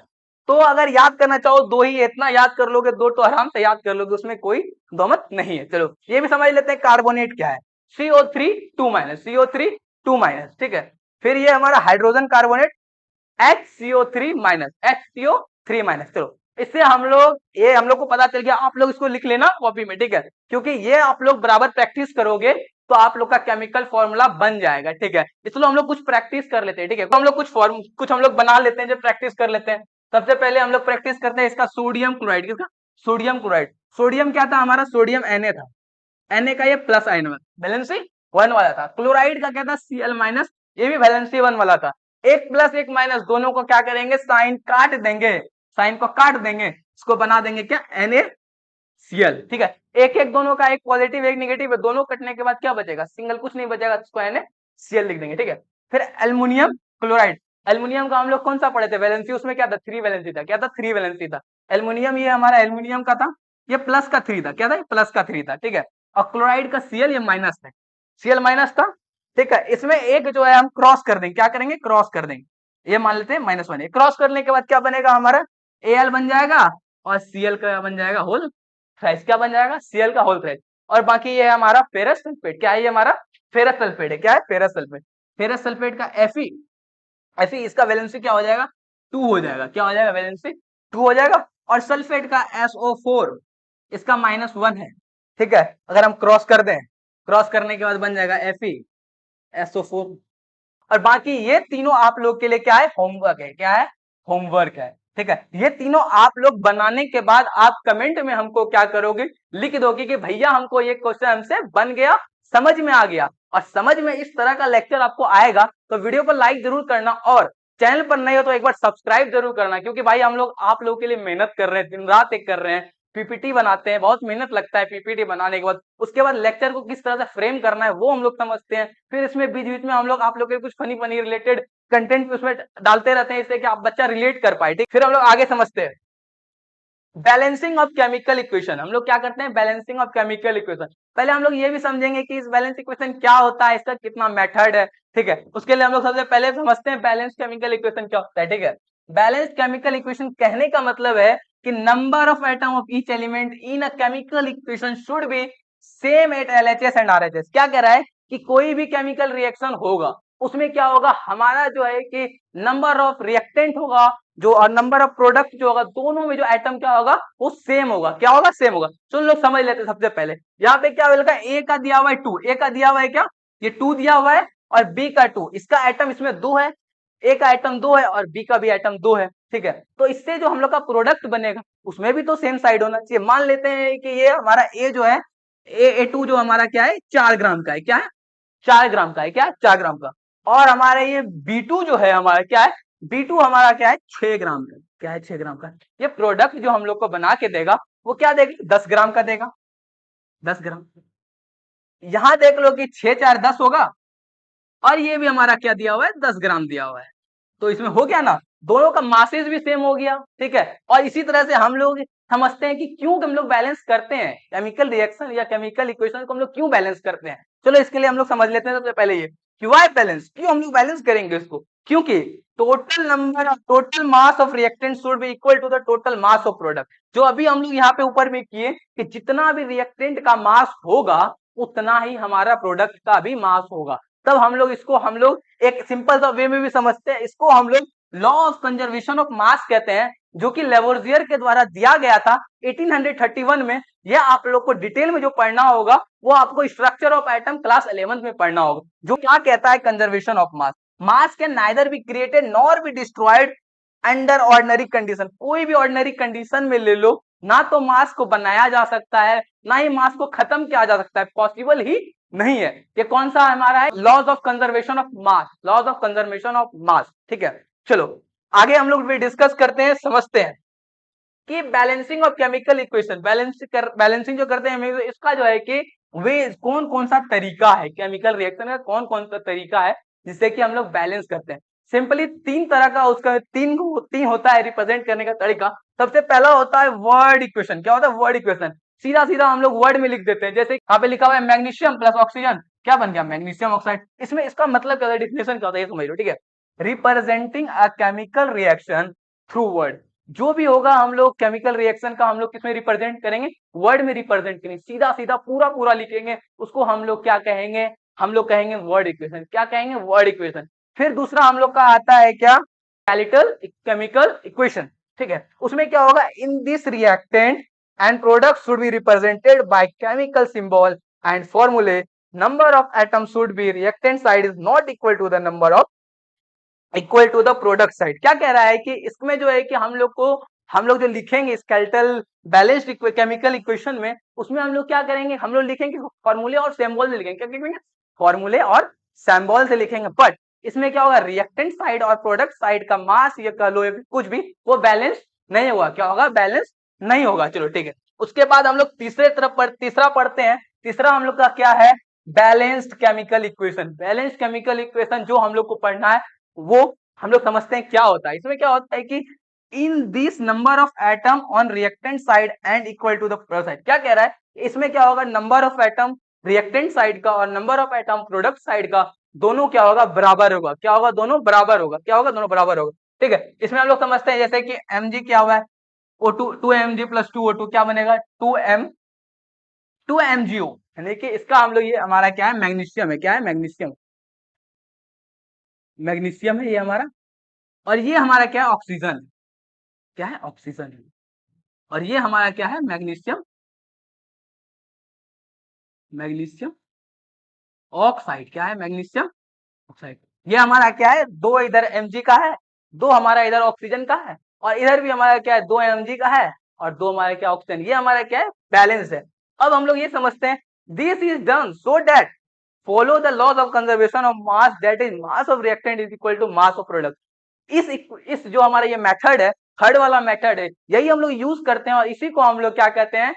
तो अगर याद करना चाहो दो ही, इतना याद कर लोगे, दो तो आराम से याद कर लोगे, उसमें कोई दोमत नहीं है। चलो ये भी समझ लेते हैं, कार्बोनेट क्या है, CO3 2 माइनस, CO3 2 माइनस, ठीक है। फिर ये हमारा hydrogen carbonate HCO3 minus, HCO3 minus. चलो इससे हम लोग, ये हम लोग को पता चल गया, आप लोग इसको लिख लेना कॉपी में, ठीक है, क्योंकि ये आप लोग बराबर प्रैक्टिस करोगे तो आप लोग का केमिकल फॉर्मूला बन जाएगा, ठीक है। इसलिए हम लोग कुछ प्रैक्टिस कर लेते हैं, ठीक है, तो हम लोग कुछ हम लोग बना लेते हैं, जब प्रैक्टिस कर लेते हैं। सबसे पहले हम लोग प्रैक्टिस करते हैं इसका सोडियम क्लोराइड, किसका, सोडियम क्लोराइड। सोडियम क्या था हमारा, सोडियम Na था, Na का ये प्लस आयन वैलेंसी 1 वाला था। क्लोराइड का क्या था, Cl माइनस, ये भी वैलेंसी 1 वाला था। एक प्लस एक माइनस दोनों को क्या करेंगे, साइन काट देंगे, साइन को काट देंगे, इसको बना देंगे क्या, NaCl, ठीक है। एक एक दोनों का, एक पॉजिटिव एक नेगेटिव है, दोनों कटने के बाद क्या बचेगा, सिंगल, कुछ नहीं बचेगा, इसको NaCl लिख देंगे, ठीक है। फिर एल्युमिनियम क्लोराइड, एल्युमिनियम का हम लोग कौन सा पढ़े थे, वैलेंसी, उसमें क्या था, 3 वैलेंसी था, क्या था, 3 वैलेंसी था। एल्युमिनियम, ये हमारा एल्युमिनियम का था, ये प्लस का 3 था, क्या था, प्लस का 3 था, ठीक है। और क्लोराइड का Cl ये माइनस है, Cl माइनस था, ठीक है। इसमें एक जो है हम क्रॉस कर देंगे, क्या करेंगे, क्रॉस कर देंगे, ये मान लेते हैं -1, क्रॉस करने के बाद क्या बनेगा हमारा, Al बन जाएगा, और Cl का बन जाएगा होल थ्राइस, क्या बन जाएगा, Cl का होल थ्राइस। और बाकी ये हमारा फेरस सल्फेट, क्या है, ये हमारा फेरस सल्फेट है, क्या है, फेरस सल्फेट। फेरस सल्फेट का Fe, इसका वैलेंसी क्या हो जाएगा, 2 हो जाएगा, क्या हो जाएगा, वैलेंसी 2 हो जाएगा। और सल्फेट का SO4 इसका -1 है। ठीक है, अगर हम क्रॉस कर दें, क्रॉस करने के बाद बन जाएगा FeSO4। और बाकी ये तीनों आप लोग के लिए क्या है, होमवर्क है। क्या है, होमवर्क है। ठीक है, ये तीनों आप लोग बनाने के बाद आप कमेंट में हमको क्या करोगे, लिख दोगे कि भैया हमको ये क्वेश्चन हमसे बन गया, समझ में आ गया। और समझ में इस तरह का लेक्चर आपको आएगा तो वीडियो पर लाइक जरूर करना, और चैनल पर नहीं हो तो एक बार सब्सक्राइब जरूर करना, क्योंकि भाई हम लोग आप लोगों के लिए मेहनत कर रहे हैं, दिन रात एक कर रहे हैं, पीपीटी बनाते हैं, बहुत मेहनत लगता है पीपीटी बनाने के बाद। उसके बाद लेक्चर को किस तरह से फ्रेम करना है वो हम लोग समझते हैं। फिर इसमें बीच बीच में हम लोग आप लोग के कुछ फनी फनी रिलेटेड कंटेंट उसमें डालते रहते हैं, इससे कि आप बच्चा रिलेट कर पाए। ठीक, फिर हम लोग आगे समझते हैं बैलेंसिंग ऑफ केमिकल इक्वेशन। हम लोग क्या करते हैं, बैलेंसिंग ऑफ केमिकल इक्वेशन। पहले हम लोग ये भी समझेंगे कि इस बैलेंस इक्वेशन क्या होता है, इसका कितना मेथड है। ठीक है, उसके लिए हम लोग सबसे पहले समझते हैं बैलेंस केमिकल इक्वेशन क्या होता है। ठीक है, बैलेंस केमिकल इक्वेशन कहने का मतलब है कि number of atom of each element in a chemical equation should be same at LHS and RHS। क्या कह रहा है कि कोई भी केमिकल रिएक्शन होगा उसमें क्या होगा, हमारा जो है कि नंबर ऑफ रिएक्टेंट होगा जो, और नंबर ऑफ प्रोडक्ट जो होगा, दोनों में जो एटम क्या होगा वो सेम होगा। क्या होगा, सेम होगा। तो लोग समझ लेते हैं सबसे पहले। यहाँ पे क्या होगा, ए का दिया हुआ है 2, ए का दिया हुआ है क्या, ये 2 दिया हुआ है, और बी का 2, इसका एटम इसमें 2 है, ए का एटम 2 है और बी का भी एटम 2 है। ठीक है, तो इससे जो हम लोग का प्रोडक्ट बनेगा उसमें भी तो सेम साइड होना चाहिए। मान लेते हैं कि ये हमारा ए जो है, A2 जो हमारा क्या है 4 ग्राम का है। क्या है, 4 ग्राम का है। क्या है, 4 ग्राम का। और हमारे ये B2 जो है हमारा क्या है, B2 हमारा क्या है 6 ग्राम का। क्या है, 6 ग्राम का। ये प्रोडक्ट जो हम लोग को बना के देगा वो क्या देगा, 10 ग्राम का देगा, 10 ग्राम। यहां देख लो कि 6 4 10 होगा, और ये भी हमारा क्या दिया हुआ है, 10 ग्राम दिया हुआ है। तो इसमें हो गया ना, दोनों का मासेज भी सेम हो गया। ठीक है, और इसी तरह से हम लोग समझते हैं कि क्यों हम लोग बैलेंस करते हैं केमिकल रिएक्शन या केमिकल इक्वेशन को हम लोग क्यों बैलेंस करते हैं। चलो इसके लिए हम लोग समझ लेते हैं सबसे पहले ये क्यों बैलेंस, क्यों हम लोग बैलेंस करेंगे इसको, क्योंकि total mass of reactant should be equal to the total mass of product. जो अभी हम लोग यहाँ पे ऊपर में किए कि जितना भी रिएक्टेंट का मास होगा उतना ही हमारा प्रोडक्ट का भी मास होगा। तब हम लोग इसको हम लोग एक सिंपल सा वे में भी समझते हैं, इसको हम लोग law of conservation of mass कहते हैं, जो कि लेवोर्जियर के द्वारा दिया गया था 1831 में। यह आप लोग को डिटेल में जो पढ़ना होगा वो आपको structure of atom class 11th में पढ़ना होगा। जो क्या कहता है conservation of mass, mass can neither be created nor be destroyed under ordinary condition. कोई भी ऑर्डिनरी कंडीशन में ले लो, ना तो मास को बनाया जा सकता है ना ही मास को खत्म किया जा सकता है, पॉसिबल ही नहीं है। ये कौन सा हमारा है, laws of conservation of mass, laws of conservation of mass. ठीक है, चलो आगे हम लोग डिस्कस करते हैं, समझते हैं कि balancing of chemical equation. Balancing जो करते हैं इसका जो है कि वे कौन कौन सा तरीका है, केमिकल रिएक्शन का कौन कौन सा तरीका है जिससे कि हम लोग बैलेंस करते हैं। सिंपली 3 तरह का उसका तीन होता है रिप्रेजेंट करने का तरीका। सबसे पहला होता है वर्ड इक्वेशन। क्या होता है, वर्ड इक्वेशन। सीधा सीधा हम लोग वर्ड में लिख देते हैं, जैसे यहाँ पे लिखा हुआ है मैग्नीशियम प्लस ऑक्सीजन, क्या बन गया, मैग्नीशियम ऑक्साइड। इसमें इसका मतलब क्या होता है, डिफिनेशन क्या होता है ये समझ लो। ठीक है, representing a chemical reaction through word. जो भी होगा हम लोग केमिकल रिएक्शन का हम लोग किसमें रिप्रेजेंट करेंगे, वर्ड में रिप्रेजेंट करेंगे। सीधा सीधा पूरा पूरा लिखेंगे, उसको हम लोग क्या कहेंगे, हम लोग कहेंगे वर्ड इक्वेशन। क्या कहेंगे, वर्ड इक्वेशन। फिर दूसरा हम लोग का आता है क्या, स्केलेटल केमिकल इक्वेशन। ठीक है, उसमें क्या होगा, in this reactant and product should be represented by chemical symbol and फॉर्मूले। Number of atom should be, reactant side is not equal to the number of equal to the product side. क्या कह रहा है कि इसमें जो है कि हम लोग जो लिखेंगे स्केलेटल बैलेंस्ड केमिकल इक्वेशन में, उसमें हम लोग क्या करेंगे, हम लोग लिखेंगे फॉर्मूले और सिंबल से लिखेंगे। क्या लिखेंगे, फॉर्मूले और सिंबल से लिखेंगे। बट इसमें क्या होगा, रिएक्टेंट साइड और प्रोडक्ट साइड का मास ये कह लो कुछ भी, वो बैलेंस नहीं होगा। क्या होगा, बैलेंस नहीं होगा। चलो ठीक है, उसके बाद हम लोग तीसरा पढ़ते हैं। तीसरा हम लोग का क्या है, balanced chemical equation. Balanced chemical equation जो हम लोग को पढ़ना है वो हम लोग समझते हैं क्या होता है। इसमें क्या होता है कि in this number of atom on reactant side and equal to the product side. क्या कह रहा है, इसमें क्या होगा, number of atom reactant side का और number of atom product side का दोनों क्या होगा, बराबर होगा। क्या होगा, दोनों बराबर होगा। क्या होगा, दोनों बराबर होगा। ठीक है, इसमें हम लोग समझते हैं जैसे कि mg क्या हुआ है, O2 2mg प्लस 2O2 क्या बनेगा, 2MgO। यानी कि इसका हम लोग, ये हमारा क्या है, मैग्नीशियम है। क्या है, मैग्नीशियम, मैग्नीशियम है ये हमारा। और ये हमारा क्या है, ऑक्सीजन। क्या है, ऑक्सीजन है। और ये हमारा क्या है, मैग्नीशियम, मैग्नीशियम ऑक्साइड, क्या है, मैग्नीशियम ऑक्साइड। ये हमारा क्या है, 2 इधर Mg का है, 2 हमारा इधर ऑक्सीजन का है, और इधर भी हमारा क्या है, 2 Mg का है और 2 हमारा क्या ऑक्सीजन। ये हमारा क्या है, बैलेंस है। अब हम लोग ये समझते हैं, this is done so that follow the laws of conservation of mass, that is mass of reactant is equal to mass of product. इस जो हमारा ये मेथड है, थर्ड वाला मेथड है, यही हम लोग यूज करते हैं और इसी को हम लोग क्या कहते हैं,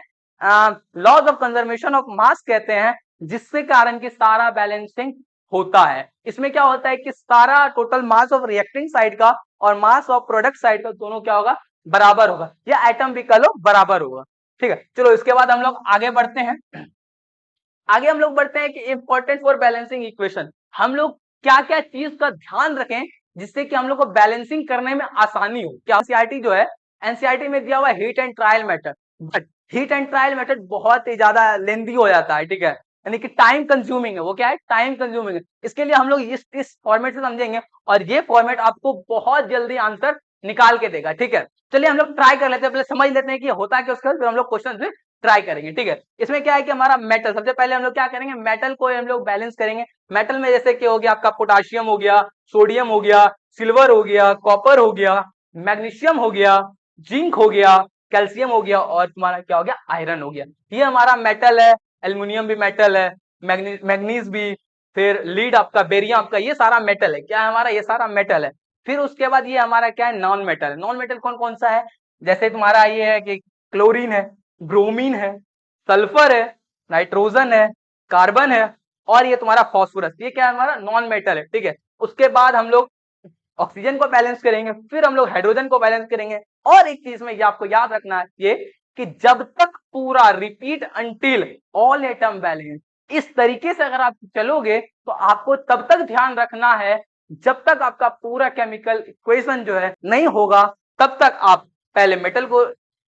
laws of conservation of mass कहते हैं, जिससे कारण की सारा बैलेंसिंग होता है। इसमें क्या होता है कि सारा total mass of reacting side का और मास ऑफ प्रोडक्ट साइड का दोनों क्या होगा, बराबर होगा, या एटम भी कह लो बराबर होगा। ठीक है, चलो इसके बाद हम लोग आगे बढ़ते हैं। आगे हम लोग बढ़ते हैं कि इंपॉर्टेंट फॉर बैलेंसिंग इक्वेशन, हम लोग क्या क्या चीज का ध्यान रखें जिससे कि हम लोग को बैलेंसिंग करने में आसानी हो। क्या एनसीईआरटी जो है, एनसीईआरटी में दिया हुआ heat and trial method, but heat and trial method बहुत ही ज्यादा लेंदी हो जाता है, ठीक है, यानी कि टाइम कंज्यूमिंग है। वो क्या है, टाइम कंज्यूमिंग है। इसके लिए हम लोग इस फॉर्मेट से समझेंगे और ये फॉर्मेट आपको बहुत जल्दी आंसर निकाल के देगा। ठीक है, चलिए हम लोग ट्राई कर लेते हैं, पहले समझ लेते हैं कि होता क्या, उसके बाद फिर हम लोग क्वेश्चन में ट्राई करेंगे। ठीक है, इसमें क्या है कि हमारा मेटल, सबसे पहले हम लोग क्या करेंगे, मेटल को हम लोग बैलेंस करेंगे। मेटल में जैसे कि हो गया आपका पोटाशियम हो गया, सोडियम हो गया, सिल्वर हो गया, कॉपर हो गया, मैग्नीशियम हो गया, जिंक हो गया, कैल्शियम हो गया और तुम्हारा क्या हो गया, आयरन हो गया। ये हमारा मेटल है। एल्युमिनियम भी मेटल है, मैग्नीज भी, फिर लीड आपका, बेरियम आपका, ये सारा मेटल है। क्या है हमारा, ये सारा मेटल है। फिर उसके बाद ये हमारा क्या है, नॉन मेटल। नॉन मेटल कौन कौन सा है, जैसे तुम्हारा ये है कि क्लोरीन है, ब्रोमीन है, सल्फर है, नाइट्रोजन है, कार्बन है और ये तुम्हारा फास्फोरस। ये क्या है, हमारा नॉन मेटल है। ठीक है, उसके बाद हम लोग ऑक्सीजन को बैलेंस करेंगे, फिर हम लोग हाइड्रोजन को बैलेंस करेंगे। और एक चीज में ये आपको याद रखना है, ये कि जब तक पूरा repeat until all atom balance, इस तरीके से अगर आप चलोगे तो आपको तब तक ध्यान रखना है जब तक आपका पूरा केमिकल इक्वेशन जो है नहीं होगा, तब तक आप पहले मेटल को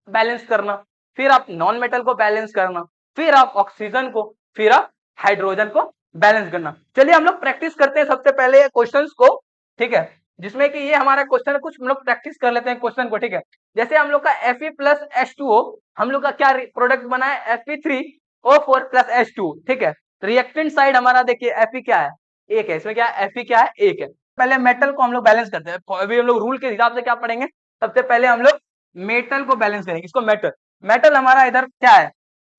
बैलेंस करना, फिर आप नॉन मेटल को बैलेंस करना, फिर आप ऑक्सीजन को, फिर आप हाइड्रोजन को बैलेंस करना। चलिए हम लोग प्रैक्टिस करते हैं सबसे पहले क्वेश्चंस को। ठीक है, जिसमें कि ये हमारा क्वेश्चन है, कुछ हम लोग प्रैक्टिस कर लेते हैं क्वेश्चन को। ठीक है, जैसे हम लोग का Fe प्लस H2O, हम लोग का क्या प्रोडक्ट बना है, Fe3O4 प्लस H2। ठीक है, रिएक्टेंट साइड हमारा देखिए Fe क्या है, 1 है। इसमें क्या है, Fe क्या है, 1 है। पहले मेटल को हम लोग बैलेंस करते हैं। अभी हम लोग रूल के हिसाब से क्या पढ़ेंगे, सबसे पहले हम लोग मेटल को बैलेंस करेंगे। इसको मेटल, मेटल हमारा इधर क्या है,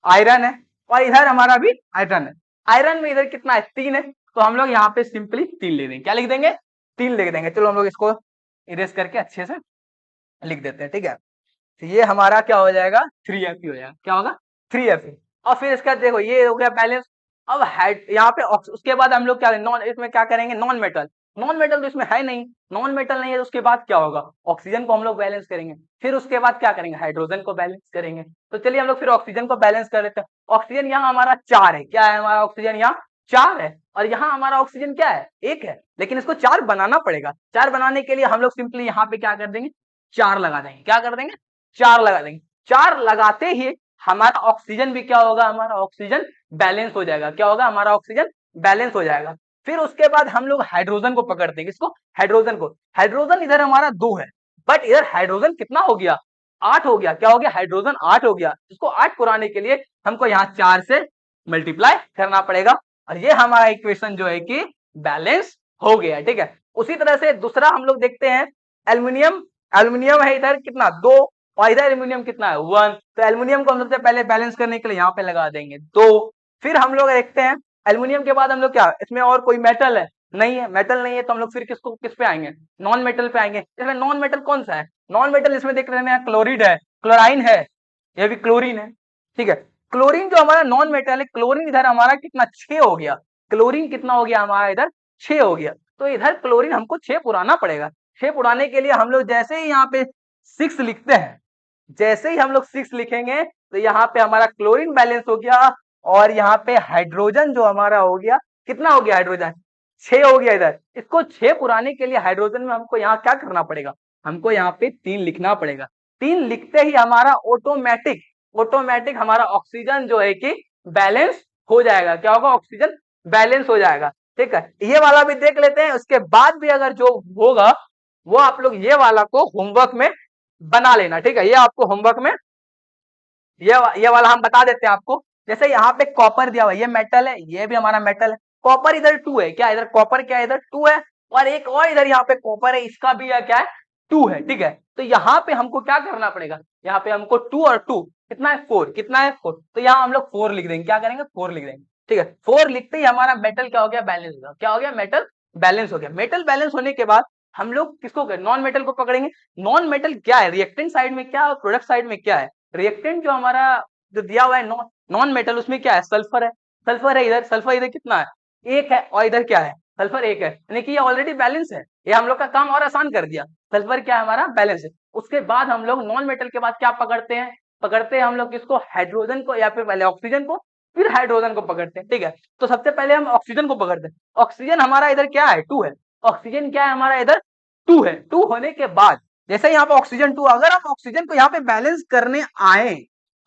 आयरन है, और इधर हमारा भी आयरन है। आयरन में इधर कितना है, 3 है, तो हम लोग यहाँ पे सिंपली 3 लिख देंगे। क्या लिख देंगे, 3 लिख देंगे। चलो हम लोग इसको इरेज करके अच्छे से लिख देते हैं। ठीक है, तो ये हमारा क्या हो जाएगा, 3Fe हो जाएगा। क्या होगा, 3Fe। और फिर इसका देखो ये हो गया बैलेंस। अब यहाँ पे उसके बाद हम लोग क्या, नॉन, इसमें क्या करेंगे, नॉन मेटल। नॉन मेटल तो इसमें है नहीं, नॉन मेटल नहीं है, तो उसके बाद क्या होगा, ऑक्सीजन को हम लोग बैलेंस करेंगे। फिर उसके बाद क्या करेंगे, हाइड्रोजन को बैलेंस करेंगे। तो चलिए हम लोग फिर ऑक्सीजन को बैलेंस कर लेते हैं। ऑक्सीजन यहाँ हमारा 4 है। क्या है हमारा ऑक्सीजन यहाँ 4 है, और यहाँ हमारा ऑक्सीजन क्या है, 1 है। लेकिन इसको 4 बनाना पड़ेगा। 4 बनाने के लिए हम लोग सिंपली यहाँ पे क्या कर देंगे, 4 लगा देंगे। क्या कर देंगे, 4 लगा देंगे। 4 लगाते ही हमारा ऑक्सीजन भी क्या होगा, हमारा ऑक्सीजन बैलेंस हो जाएगा। क्या होगा, हमारा ऑक्सीजन बैलेंस हो जाएगा। फिर उसके बाद हम लोग हाइड्रोजन को पकड़ते हैं। किसको, हाइड्रोजन को। हाइड्रोजन इधर हमारा 2 है, बट इधर हाइड्रोजन कितना हो गया, 8 हो गया। क्या हो गया, हाइड्रोजन 8 हो गया। इसको 8 पुराने के लिए हमको यहाँ 4 से मल्टीप्लाई करना पड़ेगा, और ये हमारा इक्वेशन जो है कि बैलेंस हो गया। ठीक है, उसी तरह से दूसरा हम लोग देखते हैं, एल्यूमिनियम। एल्यूमिनियम है इधर कितना, 2, और इधर एल्यूमिनियम कितना है, 1। तो एल्यूमिनियम को हम सबसे पहले बैलेंस करने के लिए यहाँ पे लगा देंगे 2। फिर हम लोग देखते हैं एल्यूमिनियम के बाद हम लोग क्या, इसमें और कोई मेटल है, नहीं है, मेटल नहीं है, तो हम लोग फिर किस पे आएंगे, नॉन मेटल पे आएंगे। इसमें नॉन मेटल कौन सा है, नॉन मेटल इसमें देख रहे हैं, क्लोरीड है, क्लोराइन है, ये भी क्लोरीन है। ठीक है, क्लोरीन जो हमारा नॉन मेटल है, क्लोरीन इधर हमारा कितना, 6 हो गया। क्लोरीन कितना हो गया हमारा इधर, 6 हो गया। तो इधर क्लोरीन हमको 6 पुराना पड़ेगा। 6 पुराने के लिए हम लोग जैसे ही यहाँ पे 6 लिखते हैं, जैसे ही हम लोग 6 लिखेंगे तो यहाँ पे हमारा क्लोरीन बैलेंस हो गया, और यहाँ पे हाइड्रोजन जो हमारा हो गया, कितना हो गया हाइड्रोजन, 6 हो गया इधर। इसको 6 पुराने के लिए हाइड्रोजन में हमको यहाँ क्या करना पड़ेगा, हमको यहाँ पे 3 लिखना पड़ेगा। 3 लिखते ही हमारा ऑटोमेटिक हमारा ऑक्सीजन जो है कि बैलेंस हो जाएगा। क्या होगा, ऑक्सीजन बैलेंस हो जाएगा। ठीक है, ये वाला भी देख लेते हैं। उसके बाद भी अगर जो होगा वो आप लोग ये वाला को होमवर्क में बना लेना। ठीक है, ये आपको होमवर्क में ये वाला हम बता देते हैं आपको। जैसे यहाँ पे कॉपर दिया हुआ है, ये मेटल है, ये भी हमारा मेटल है। कॉपर इधर 2 है, क्या इधर कॉपर क्या है, इधर 2 है, और एक और इधर यहाँ पे कॉपर है, इसका भी क्या है 2 है, ठीक है। तो यहाँ पे हमको क्या करना पड़ेगा, यहाँ पे हमको 2 और 2 कितना है 4, कितना है 4, तो यहाँ हम लोग 4 लिख देंगे, क्या करेंगे 4 लिख देंगे, ठीक है। 4 लिखते ही हमारा मेटल क्या हो गया, बैलेंस हो गया, क्या हो गया, मेटल बैलेंस हो गया। मेटल बैलेंस होने के बाद हम लोग किसको, नॉन मेटल को पकड़ेंगे। नॉन मेटल क्या है, रिएक्टेंट साइड में क्या है, प्रोडक्ट साइड में क्या है। रिएक्टेंट जो हमारा जो दिया हुआ है नॉन मेटल, उसमें क्या है, सल्फर है, सल्फर है इधर, सल्फर इधर कितना है, एक है, और इधर क्या है, सल्फर एक है, यानी कि ये ऑलरेडी बैलेंस है, ये हम लोग का काम और आसान कर दिया। सल्फर क्या है, हमारा बैलेंस है। उसके बाद हम लोग नॉन मेटल के बाद क्या पकड़ते हैं, पकड़ते हैं हम लोग किसको, हाइड्रोजन को, या फिर पहले ऑक्सीजन को, फिर हाइड्रोजन को पकड़ते हैं, ठीक है। तो सबसे पहले हम ऑक्सीजन को पकड़ते हैं। ऑक्सीजन हमारा इधर क्या है, 2 है, ऑक्सीजन क्या है हमारा इधर 2 है। 2 होने के बाद जैसे यहाँ पे ऑक्सीजन 2, अगर हम ऑक्सीजन को यहाँ पे बैलेंस करने आए,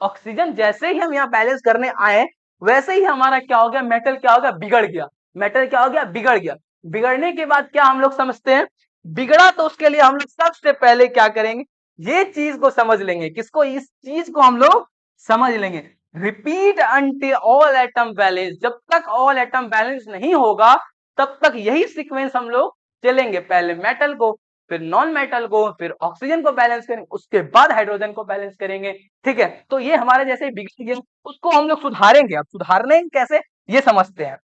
ऑक्सीजन जैसे ही हम यहाँ बैलेंस करने आए, वैसे ही हमारा क्या हो गया, मेटल क्या हो गया, बिगड़ गया। मेटल क्या हो गया, बिगड़ गया। बिगड़ने के बाद क्या हम लोग समझते हैं, बिगड़ा तो उसके लिए हम लोग सबसे पहले क्या करेंगे, ये चीज को समझ लेंगे, किसको, इस चीज को हम लोग समझ लेंगे। Repeat until all atom balance, जब तक ऑल एटम बैलेंस नहीं होगा तब तक यही सीक्वेंस हम लोग चलेंगे। पहले मेटल को, फिर नॉन मेटल को, फिर ऑक्सीजन को बैलेंस करेंगे, उसके बाद हाइड्रोजन को बैलेंस करेंगे, ठीक है। तो ये हमारे जैसे बिगड़ गया, उसको हम लोग सुधारेंगे। अब सुधारने कैसे, ये समझते हैं।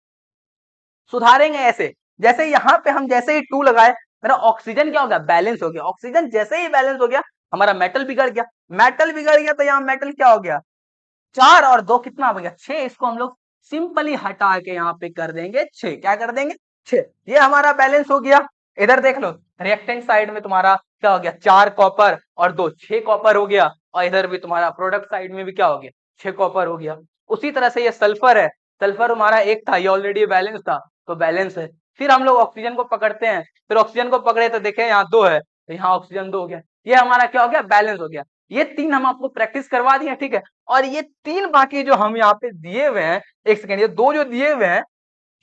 सुधारेंगे ऐसे, जैसे यहाँ पे हम जैसे ही 2 लगाए, मेरा ऑक्सीजन क्या हो गया, बैलेंस हो गया। ऑक्सीजन जैसे ही बैलेंस हो गया, हमारा मेटल बिगड़ गया। मेटल बिगड़ गया तो यहाँ मेटल क्या हो गया, 4 और 2 कितना हो गया, 6। इसको हम लोग सिंपली हटा के यहाँ पे कर देंगे 6, क्या कर देंगे 6। ये हमारा बैलेंस हो गया। इधर देख लो, रिएक्टेंट साइड में तुम्हारा क्या हो गया, 4 कॉपर और 2, 6 कॉपर हो गया। और इधर भी तुम्हारा प्रोडक्ट साइड में भी क्या हो गया, 6 कॉपर हो गया। उसी तरह से ये सल्फर है, सल्फर हमारा एक था, ये ऑलरेडी बैलेंस था, तो बैलेंस है। फिर हम लोग ऑक्सीजन को पकड़ते हैं, फिर ऑक्सीजन को पकड़े तो देखे यहाँ 2 है, तो यहाँ ऑक्सीजन 2 हो गया। ये हमारा क्या हो गया, बैलेंस हो गया। ये 3 हम आपको प्रैक्टिस करवा दिए, ठीक है। और ये 3 बाकी जो हम यहाँ पे दिए हुए हैं, एक सेकेंड, ये 2 जो दिए हुए हैं,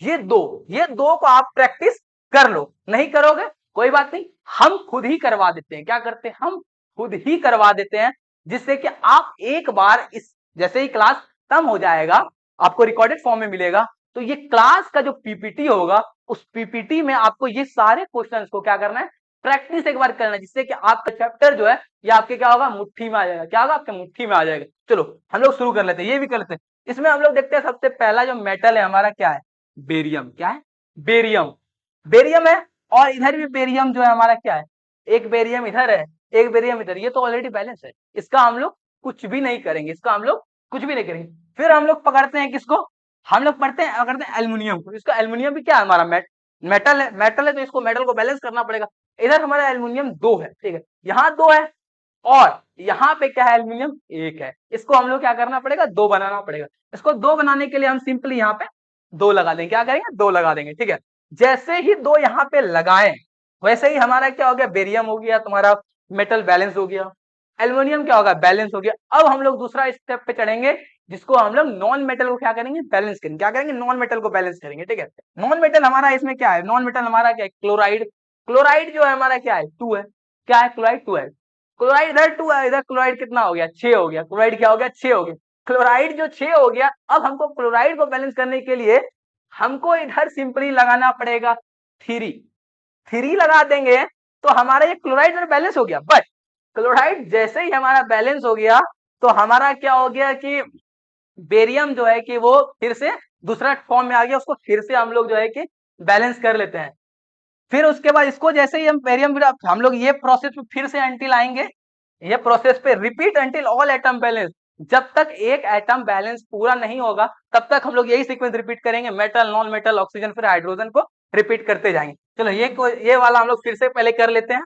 ये दो को आप प्रैक्टिस कर लो। नहीं करोगे कोई बात नहीं, हम खुद ही करवा देते हैं। क्या करते हैं, हम खुद ही करवा देते हैं, जिससे कि आप एक बार इस, जैसे ही क्लास खत्म हो जाएगा, आपको रिकॉर्डेड फॉर्म में मिलेगा, तो ये क्लास का जो पीपीटी होगा, उस पीपीटी में आपको ये सारे क्वेश्चंस को क्या करना है, प्रैक्टिस एक बार करना है, जिससे कि आपका चैप्टर जो है ये आपके क्या होगा, मुट्ठी में आ जाएगा। क्या होगा, आपके मुट्ठी में आ जाएगा। चलो हम लोग शुरू कर लेते हैं, ये भी कर लेते हैं। इसमें हम लोग देखते हैं सबसे पहला जो मेटल है हमारा क्या है, बेरियम। क्या है, बेरियम। बेरियम है, और इधर भी बेरियम जो है हमारा क्या है, एक बेरियम इधर है, एक बेरियम इधर, ये तो ऑलरेडी बैलेंस है, इसका हम लोग कुछ भी नहीं करेंगे, इसका हम लोग कुछ भी नहीं करेंगे। फिर हम लोग पकड़ते हैं किसको, हम लोग पकड़ते हैं एल्युमिनियम को। इसका एल्युमिनियम भी क्या है, हमारा मेटल है, तो इसको मेटल को बैलेंस करना पड़ेगा। इधर हमारा एल्युमिनियम 2 है, ठीक है, यहाँ 2 है, और यहाँ पे क्या है, एल्युमिनियम 1 है। इसको हम लोग क्या करना पड़ेगा, 2 बनाना पड़ेगा। इसको 2 बनाने के लिए हम सिंपली यहाँ पे 2 लगा देंगे। क्या करेंगे, 2 लगा देंगे, ठीक है। जैसे ही 2 यहाँ पे लगाए, वैसे ही हमारा क्या हो गया, बेरियम हो गया, तुम्हारा मेटल बैलेंस हो गया, एल्युमिनियम क्या होगा, बैलेंस हो गया। अब हम लोग दूसरा स्टेप पे चढ़ेंगे, जिसको हम लोग नॉन मेटल को क्या करेंगे, बैलेंस करेंगे। क्या करेंगे, नॉन मेटल को बैलेंस करेंगे, ठीक है। नॉन मेटल हमारा इसमें क्या है, नॉन मेटल हमारा क्या है, क्लोराइड। क्लोराइड जो है हमारा क्या है, 2 है। क्या है, क्लोराइड 2 है। क्लोराइड इधर 2 है, इधर क्लोराइड कितना हो गया, 6 हो गया। क्लोराइड क्या हो गया, 6 हो गया। क्लोराइड जो 6 हो गया, अब हमको क्लोराइड को बैलेंस करने के लिए हमको इधर सिंपली लगाना पड़ेगा 3। 3 लगा देंगे तो हमारा ये क्लोराइड में बैलेंस हो गया। बट क्लोराइड जैसे ही हमारा बैलेंस हो गया, तो हमारा क्या हो गया कि बेरियम जो है कि वो फिर से दूसरा फॉर्म में आ गया, उसको फिर से हम लोग जो है कि बैलेंस कर लेते हैं। फिर उसके बाद इसको जैसे ही हम बेरियम, हम लोग ये प्रोसेस पे फिर से अंटिल आएंगे, ये प्रोसेस पे repeat until all atom balance. जब तक एक एटम बैलेंस पूरा नहीं होगा, तब तक हम लोग यही सीक्वेंस रिपीट करेंगे, मेटल, नॉन मेटल, ऑक्सीजन, फिर हाइड्रोजन को रिपीट करते जाएंगे। चलो ये वाला हम लोग फिर से पहले कर लेते हैं,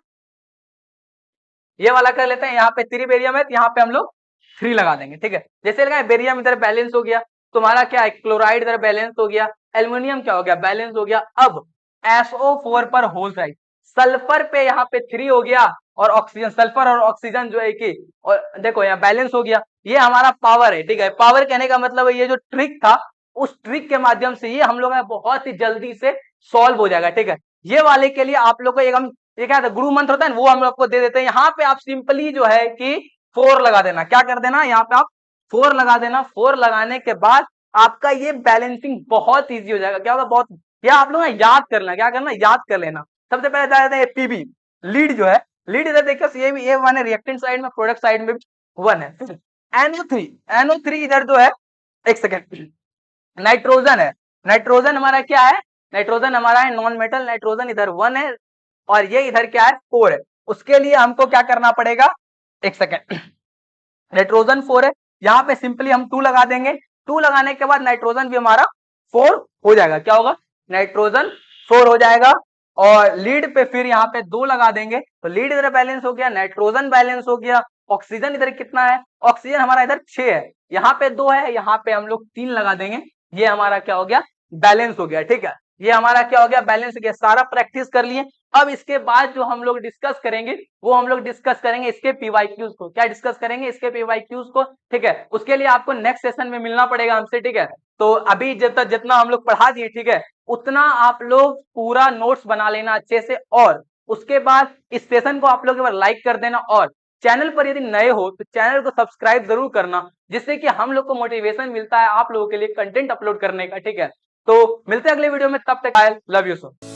ये वाला कर लेते हैं। यहाँ पे 3 बेरियम है, तो यहाँ पे हम लोग 3 लगा देंगे, ठीक है। जैसे लगाए, बेरियम इधर बैलेंस हो गया, तुम्हारा क्या है, क्लोराइड इधर बैलेंस हो गया, एल्युमिनियम क्या हो गया, बैलेंस हो गया। अब SO4 पर होल साइड, सल्फर पे यहाँ पे 3 हो गया, और ऑक्सीजन, सल्फर और ऑक्सीजन जो है कि, और देखो यहाँ बैलेंस हो गया। ये हमारा पावर है, ठीक है। पावर कहने का मतलब है ये जो ट्रिक था, उस ट्रिक के माध्यम से ये हम लोग बहुत ही जल्दी से सॉल्व हो जाएगा, ठीक है। ये वाले के लिए आप लोग को एक हम, ये क्या था, गुरु मंत्र होता है, वो हम आपको दे देते हैं। यहाँ पे आप सिंपली जो है कि 4 लगा देना। क्या कर देना, यहाँ पे आप 4 लगा देना। 4 लगाने के बाद आपका ये बैलेंसिंग बहुत ईजी हो जाएगा। क्या होगा, बहुत, या आप लोग याद कर लेना, क्या करना, याद कर लेना। सबसे पहले बता देते हैं पीबी लीड जो है, लीड इधर देखिए ये भी ये 1 है, रिएक्टेंट साइड में, प्रोडक्ट साइड में भी 1 है। NO3, NO3 इधर जो है, एक सेकेंड, नाइट्रोजन है। नाइट्रोजन हमारा क्या है, नाइट्रोजन हमारा है नॉन मेटल, नाइट्रोजन इधर 1 है और ये इधर क्या है 4 है। उसके लिए हमको क्या करना पड़ेगा, एक सेकेंड, नाइट्रोजन 4 है, यहाँ पे सिंपली हम 2 लगा देंगे। 2 लगाने के बाद नाइट्रोजन भी हमारा 4 हो जाएगा। क्या होगा, नाइट्रोजन 4 हो जाएगा। और लीड पे फिर यहाँ पे 2 लगा देंगे, तो लीड इधर बैलेंस हो गया, नाइट्रोजन बैलेंस हो गया। ऑक्सीजन इधर कितना है, ऑक्सीजन हमारा इधर 6 है, यहाँ पे 2 है, यहाँ पे हम लोग 3 लगा देंगे। ये हमारा क्या हो गया, बैलेंस हो गया। ठीक है, ये हमारा क्या हो गया, बैलेंस हो गया। सारा प्रैक्टिस कर लिए। अब इसके बाद जो हम लोग डिस्कस करेंगे, वो हम लोग डिस्कस करेंगे इसके पीवाईक्यूज को। क्या डिस्कस करेंगे, इसके पीवाईक्यूज को। ठीक है, उसके लिए आपको नेक्स्ट सेशन में मिलना पड़ेगा हमसे। ठीक है, तो अभी जितना हम लोग पढ़ा दिए, ठीक है, उतना आप लोग पूरा नोट्स बना लेना अच्छे से। और उसके बाद इस सेशन को आप लोग एक बार लाइक कर देना, और चैनल पर यदि नए हो तो चैनल को सब्सक्राइब जरूर करना, जिससे कि हम लोग को मोटिवेशन मिलता है आप लोगों के लिए कंटेंट अपलोड करने का। ठीक है, तो मिलते हैं अगले वीडियो में, तब तक आई लव यू सो।